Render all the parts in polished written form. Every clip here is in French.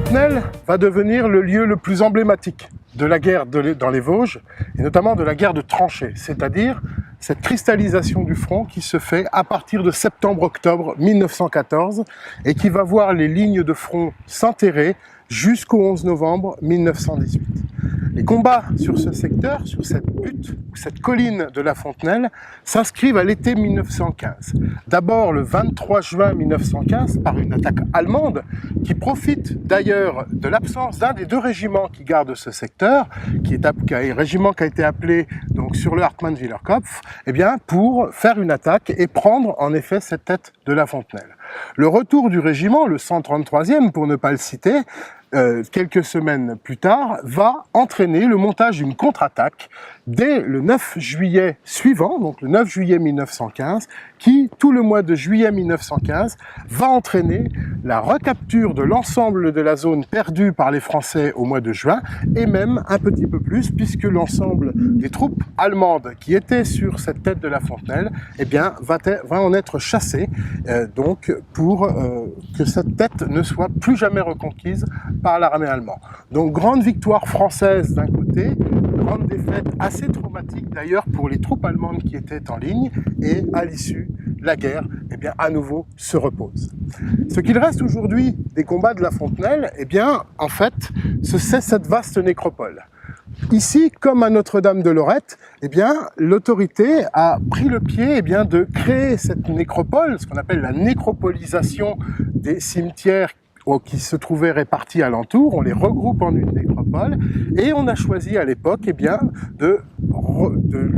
Fontenelle va devenir le lieu le plus emblématique de la guerre dans les Vosges, et notamment de la guerre de tranchées, c'est-à-dire cette cristallisation du front qui se fait à partir de septembre-octobre 1914 et qui va voir les lignes de front s'enterrer jusqu'au 11 novembre 1918. Les combats sur ce secteur, sur cette butte, cette colline de la Fontenelle, s'inscrivent à l'été 1915. D'abord le 23 juin 1915 par une attaque allemande qui profite d'ailleurs de l'absence d'un des deux régiments qui gardent ce secteur, un régiment qui a été appelé donc sur le Hartmann-Wieler Kopf, pour faire une attaque et prendre en effet cette tête de la Fontenelle. Le retour du régiment, le 133e pour ne pas le citer, quelques semaines plus tard, va entraîner le montage d'une contre-attaque dès le 9 juillet suivant, donc le 9 juillet 1915, qui, tout le mois de juillet 1915, va entraîner la recapture de l'ensemble de la zone perdue par les Français au mois de juin, et même un petit peu plus, puisque l'ensemble des troupes allemandes qui étaient sur cette tête de la Fontenelle, va en être chassé, donc pour que cette tête ne soit plus jamais reconquise par l'armée allemande. Donc grande victoire française d'un côté, grande défaite assez traumatique d'ailleurs pour les troupes allemandes qui étaient en ligne, et à l'issue, la guerre, à nouveau, se repose. Ce qu'il reste aujourd'hui des combats de la Fontenelle, en fait, c'est cette vaste nécropole. Ici, comme à Notre-Dame de Lorette, l'autorité a pris le pied de créer cette nécropole, ce qu'on appelle la nécropolisation des cimetières qui se trouvaient répartis alentour. On les regroupe en une nécropole et on a choisi à l'époque de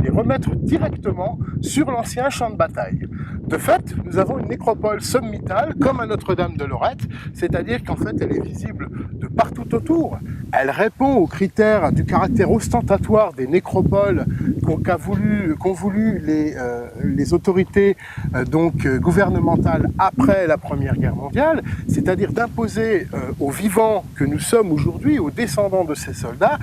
les remettre directement sur l'ancien champ de bataille. De fait, nous avons une nécropole sommitale comme à Notre-Dame de Lorette, c'est-à-dire qu'en fait elle est visible de partout autour. Elle répond aux critères du caractère ostentatoire des nécropoles qu'ont voulu les autorités gouvernementales après la Première Guerre mondiale, c'est-à-dire d'imposer aux vivants que nous sommes aujourd'hui, aux descendants de ces soldats,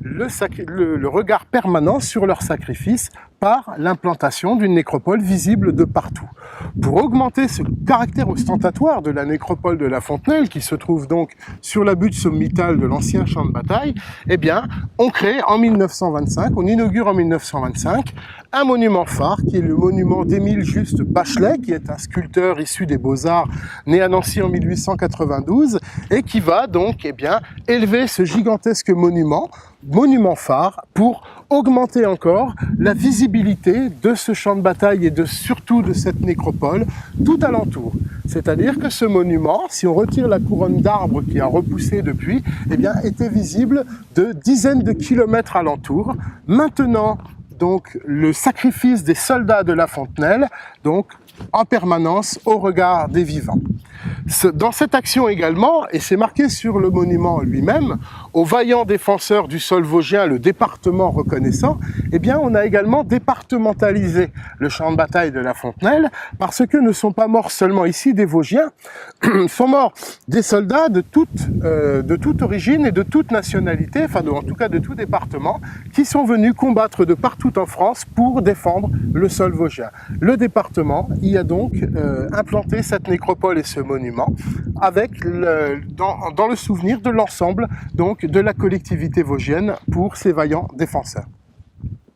le regard permanent sur leur sacrifice par l'implantation d'une nécropole visible de partout. Pour augmenter ce caractère ostentatoire de la nécropole de la Fontenelle, qui se trouve donc sur la butte sommitale de l'ancien champ de bataille, on crée en 1925, on inaugure en 1925 un monument phare qui est le monument d'Émile Juste Bachelet, qui est un sculpteur issu des Beaux-Arts, né à Nancy en 1892, et qui va donc élever ce gigantesque monument phare pour augmenter encore la visibilité de ce champ de bataille et surtout de cette nécropole tout alentour. C'est-à-dire que ce monument, si on retire la couronne d'arbres qui a repoussé depuis, était visible de dizaines de kilomètres alentour, maintenant donc le sacrifice des soldats de la Fontenelle, donc en permanence au regard des vivants. Dans cette action également, et c'est marqué sur le monument lui-même, aux vaillants défenseurs du sol vosgien, le département reconnaissant, on a également départementalisé le champ de bataille de la Fontenelle, parce que ne sont pas morts seulement ici des Vosgiens, sont morts des soldats de toute origine et de toute nationalité, en tout cas de tout département, qui sont venus combattre de partout en France pour défendre le sol vosgien. Le département y a donc implanté cette nécropole et ce monument dans le souvenir de l'ensemble de la collectivité vosgienne pour ces vaillants défenseurs.